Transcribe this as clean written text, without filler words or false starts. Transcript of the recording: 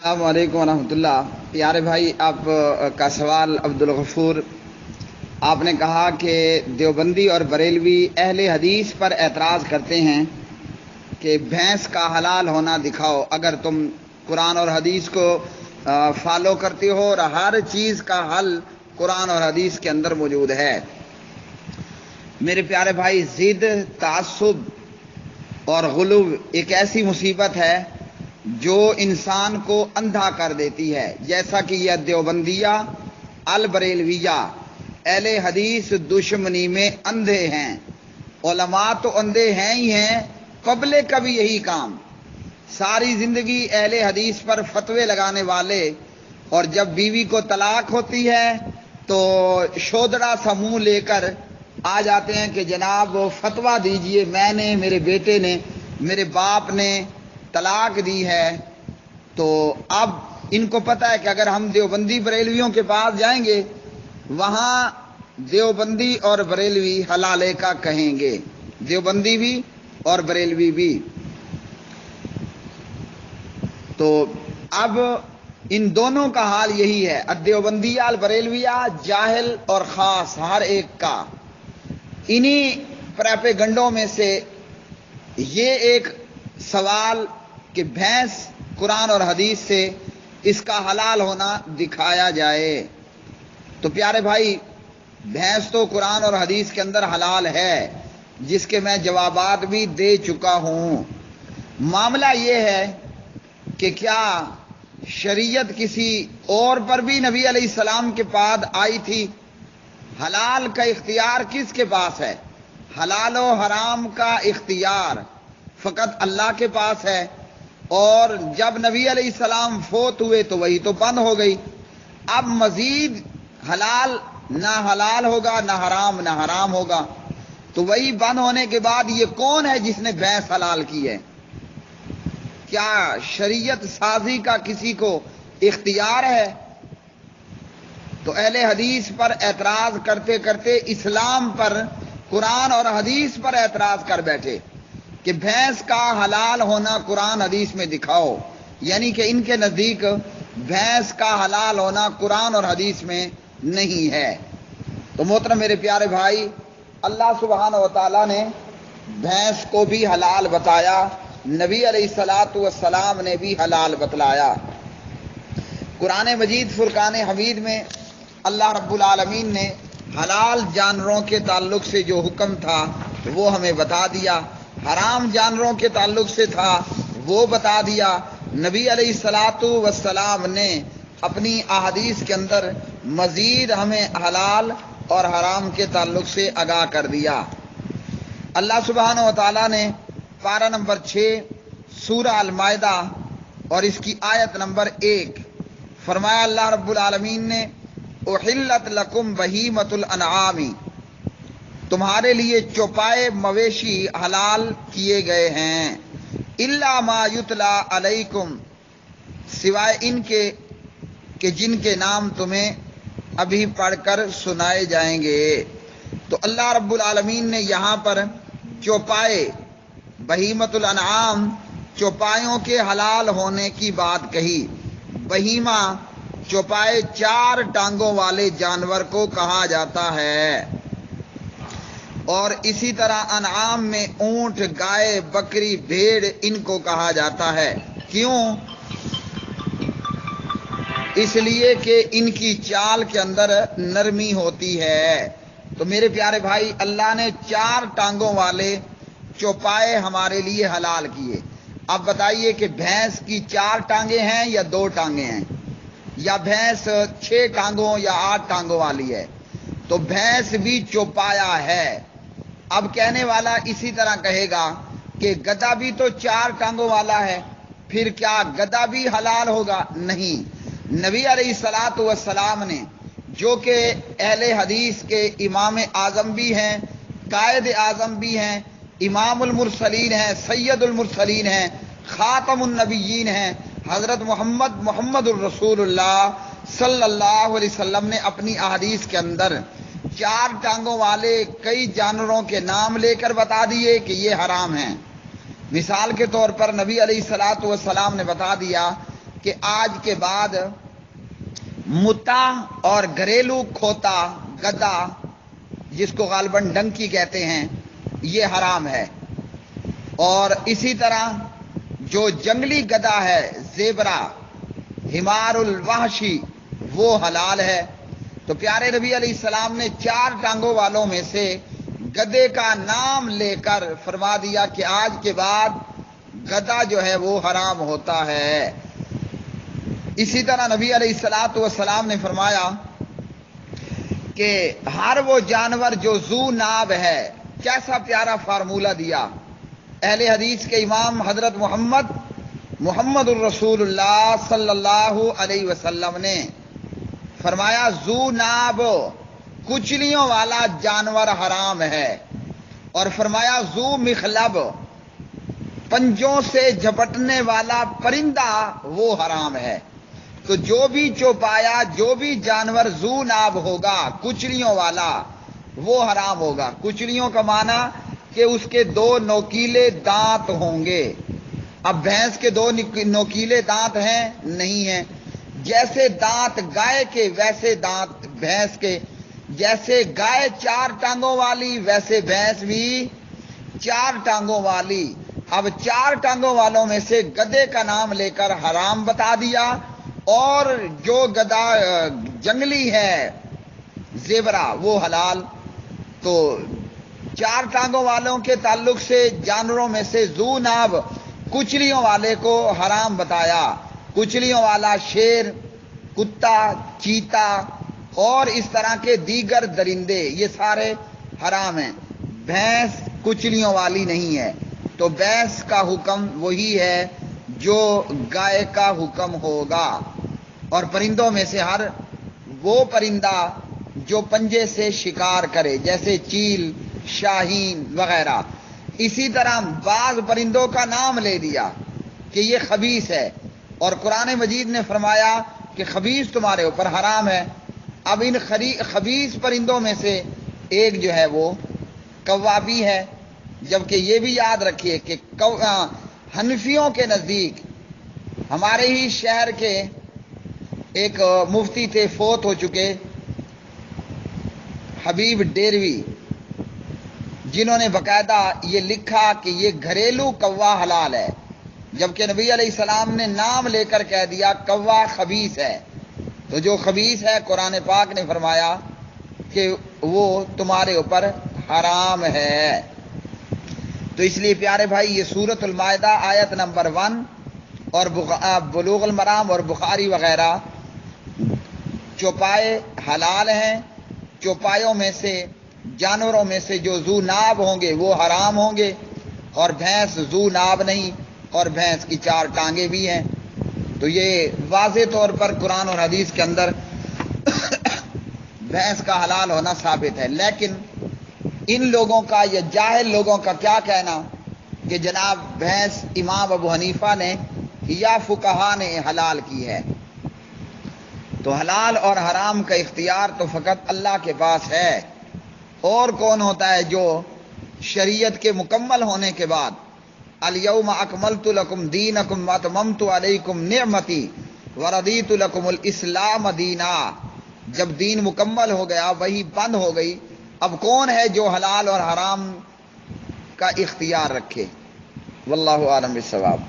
السلام علیکم ورحمۃ اللہ۔ پیارے بھائی، آپ کا سوال عبدالغفور، آپ نے کہا کہ دیوبندی اور بریلوی اہل حدیث پر اعتراض کرتے ہیں کہ بھینس کا حلال ہونا دکھاؤ۔ اگر تم قرآن اور حدیث کو فالو کرتے ہو اور ہر چیز کا حل قرآن اور حدیث کے اندر موجود ہے۔ میرے پیارے بھائی، ضد، تعصب اور غلو ایک ایسی مصیبت ہے جو انسان کو اندھا کر دیتی ہے، جیسا کہ یہ دیوبندیہ البریلویہ اہل حدیث دشمنی میں اندھے ہیں۔ علماء تو اندھے ہیں ہی ہیں، پبلک کا بھی یہی کام، ساری زندگی اہل حدیث پر فتوے لگانے والے، اور جب بیوی کو طلاق ہوتی ہے تو شودرا سا منہ لے کر آ جاتے ہیں کہ جناب وہ فتویٰ دیجئے، میں نے، میرے بیٹے نے، میرے باپ نے طلاق دی ہے۔ تو اب ان کو پتہ ہے کہ اگر ہم دیوبندی بریلویوں کے پاس جائیں گے، وہاں دیوبندی اور بریلوی حلالے کا کہیں گے، دیوبندی بھی اور بریلوی بھی۔ تو اب ان دونوں کا حال یہی ہے، دیوبندیہ البریلویہ، جاہل اور خاص ہر ایک کا۔ انہی پراپیگنڈوں میں سے یہ ایک سوال کہ بھینس قرآن اور حدیث سے اس کا حلال ہونا دکھایا جائے۔ تو پیارے بھائی، بھینس تو قرآن اور حدیث کے اندر حلال ہے، جس کے میں جوابات بھی دے چکا ہوں۔ معاملہ یہ ہے کہ کیا شریعت کسی اور پر بھی نبی علیہ السلام کے بعد آئی تھی؟ حلال کا اختیار کس کے پاس ہے؟ حلال و حرام کا اختیار فقط اللہ کے پاس ہے، اور جب نبی علیہ السلام فوت ہوئے تو وہی تو بند ہو گئی۔ اب مزید حلال نہ حلال ہوگا، نہ حرام ہوگا۔ تو وہی بند ہونے کے بعد یہ کون ہے جس نے بھینس حلال کی ہے؟ کیا شریعت سازی کا کسی کو اختیار ہے؟ تو اہل حدیث پر اعتراض کرتے کرتے اسلام پر، قرآن اور حدیث پر اعتراض کر بیٹھے کہ بھینس کا حلال ہونا قرآن حدیث میں دکھاؤ، یعنی کہ ان کے نزدیک بھینس کا حلال ہونا قرآن اور حدیث میں نہیں ہے۔ تو محترم میرے پیارے بھائی، اللہ سبحانہ و تعالیٰ نے بھینس کو بھی حلال بتایا، نبی علیہ الصلاۃ والسلام نے بھی حلال بتلایا۔ قرآن مجید فرقان حمید میں اللہ رب العالمین نے حلال جانوروں کے تعلق سے جو حکم تھا وہ ہمیں بتا دیا، حرام جانوروں کے تعلق سے تھا وہ بتا دیا۔ نبی علیہ الصلاۃ والسلام نے اپنی احادیث کے اندر مزید ہمیں حلال اور حرام کے تعلق سے آگاہ کر دیا۔ اللہ سبحانہ و تعالیٰ نے پارہ نمبر 6 سورہ المائدہ اور اس کی آیت نمبر 1 فرمایا، اللہ رب العالمین نے احلت لکم بہیمۃ الانعام، تمہارے لیے چوپائے مویشی حلال کیے گئے ہیں، الا ما یتلی علیکم، سوائے ان کے کہ جن کے نام تمہیں ابھی پڑھ کر سنائے جائیں گے۔ تو اللہ رب العالمین نے یہاں پر چوپائے، بہیمۃ الانعام، چوپایوں کے حلال ہونے کی بات کہی۔ بہیمہ چوپائے 4 ٹانگوں والے جانور کو کہا جاتا ہے، اور اسی طرح انعام میں اونٹ، گائے، بکری، بھیڑ ان کو کہا جاتا ہے۔ کیوں؟ اس لیے کہ ان کی چال کے اندر نرمی ہوتی ہے۔ تو میرے پیارے بھائی، اللہ نے 4 ٹانگوں والے چوپائے ہمارے لیے حلال کیے۔ اب بتائیے کہ بھینس کی 4 ٹانگیں ہیں یا 2 ٹانگیں ہیں، یا بھینس 6 ٹانگوں یا 8 ٹانگوں والی ہے؟ تو بھینس بھی چوپایا ہے۔ اب کہنے والا اسی طرح کہے گا کہ گدھا بھی تو 4 ٹانگوں والا ہے، پھر کیا گدھا بھی حلال ہوگا؟ نہیں، نبی علیہ الصلاۃ والسلام نے، جو کہ اہل حدیث کے امام اعظم بھی ہیں، قائد اعظم بھی ہیں، امام المرسلین ہیں، سید المرسلین ہیں، خاتم النبیین ہیں، حضرت محمد الرسول اللہ صلی اللہ علیہ وسلم نے اپنی احادیث کے اندر 4 ٹانگوں والے کئی جانوروں کے نام لے کر بتا دیے کہ یہ حرام ہیں۔ مثال کے طور پر نبی علیہ الصلاۃ والسلام نے بتا دیا کہ آج کے بعد متا اور گھریلو کھوتا گدا، جس کو غالباً ڈنکی کہتے ہیں، یہ حرام ہے، اور اسی طرح جو جنگلی گدا ہے زیبرا حمار الوحشی وہ حلال ہے۔ تو پیارے نبی علیہ السلام نے 4 ٹانگوں والوں میں سے گدے کا نام لے کر فرما دیا کہ آج کے بعد گدا جو ہے وہ حرام ہوتا ہے۔ اسی طرح نبی علیہ الصلوۃ والسلام نے فرمایا کہ ہر وہ جانور جو ذو ناب ہے، کیسا پیارا فارمولہ دیا اہل حدیث کے امام حضرت محمد الرسول اللہ صلی اللہ علیہ وسلم نے فرمایا ذو ناب، کچلیوں والا جانور حرام ہے، اور فرمایا ذو مخلب، پنجوں سے جھپٹنے والا پرندہ وہ حرام ہے۔ تو جو بھی چوپایا، جو بھی جانور ذو ناب ہوگا کچلیوں والا، وہ حرام ہوگا۔ کچلیوں کا معنی کہ اس کے 2 نوکیلے دانت ہوں گے۔ اب بھینس کے 2 نوکیلے دانت ہیں؟ نہیں ہیں۔ جیسے دانت گائے کے ویسے دانت بھینس کے، جیسے گائے 4 ٹانگوں والی ویسے بھینس بھی 4 ٹانگوں والی۔ اب 4 ٹانگوں والوں میں سے گدے کا نام لے کر حرام بتا دیا، اور جو گدا جنگلی ہے زیبرا وہ حلال۔ تو 4 ٹانگوں والوں کے تعلق سے جانوروں میں سے ذو ناب کچلیوں والے کو حرام بتایا۔ کچلیوں والا شیر، کتا، چیتا اور اس طرح کے دیگر درندے یہ سارے حرام ہیں۔ بھینس کچلیوں والی نہیں ہے، تو بھینس کا حکم وہی ہے جو گائے کا حکم ہوگا۔ اور پرندوں میں سے ہر وہ پرندہ جو پنجے سے شکار کرے، جیسے چیل، شاہین وغیرہ۔ اسی طرح بعض پرندوں کا نام لے دیا کہ یہ خبیث ہے، اور قرآن مجید نے فرمایا کہ خبیث تمہارے اوپر حرام ہے۔ اب ان خبیث پرندوں میں سے ایک جو ہے وہ کوا بھی ہے، جبکہ یہ بھی یاد رکھیے کہ حنفیوں کے نزدیک، ہمارے ہی شہر کے ایک مفتی تھے فوت ہو چکے، حبیب ڈیروی، جنہوں نے باقاعدہ یہ لکھا کہ یہ گھریلو کوا حلال ہے، جبکہ نبی علیہ السلام نے نام لے کر کہہ دیا کوا خبیث ہے۔ تو جو خبیث ہے قرآن پاک نے فرمایا کہ وہ تمہارے اوپر حرام ہے۔ تو اس لیے پیارے بھائی یہ سورۃ المائدہ آیت نمبر 1 اور بلوغ المرام اور بخاری وغیرہ چوپائے حلال ہیں۔ چوپایوں میں سے، جانوروں میں سے جو ذو ناب ہوں گے وہ حرام ہوں گے، اور بھینس ذو ناب نہیں، اور بھینس کی 4 ٹانگیں بھی ہیں۔ تو یہ واضح طور پر قرآن اور حدیث کے اندر بھینس کا حلال ہونا ثابت ہے۔ لیکن ان لوگوں کا یا جاہل لوگوں کا کیا کہنا کہ جناب بھینس امام ابو حنیفہ نے یا فقہا نے حلال کی ہے۔ تو حلال اور حرام کا اختیار تو فقط اللہ کے پاس ہے۔ اور کون ہوتا ہے جو شریعت کے مکمل ہونے کے بعد الیوم اکملت لکم دینکم واتممت علیکم نعمتی ورضیت لکم الاسلام دینا، جب دین مکمل ہو گیا، وہی بند ہو گئی، اب کون ہے جو حلال اور حرام کا اختیار رکھے؟ واللہ اعلم بالصواب۔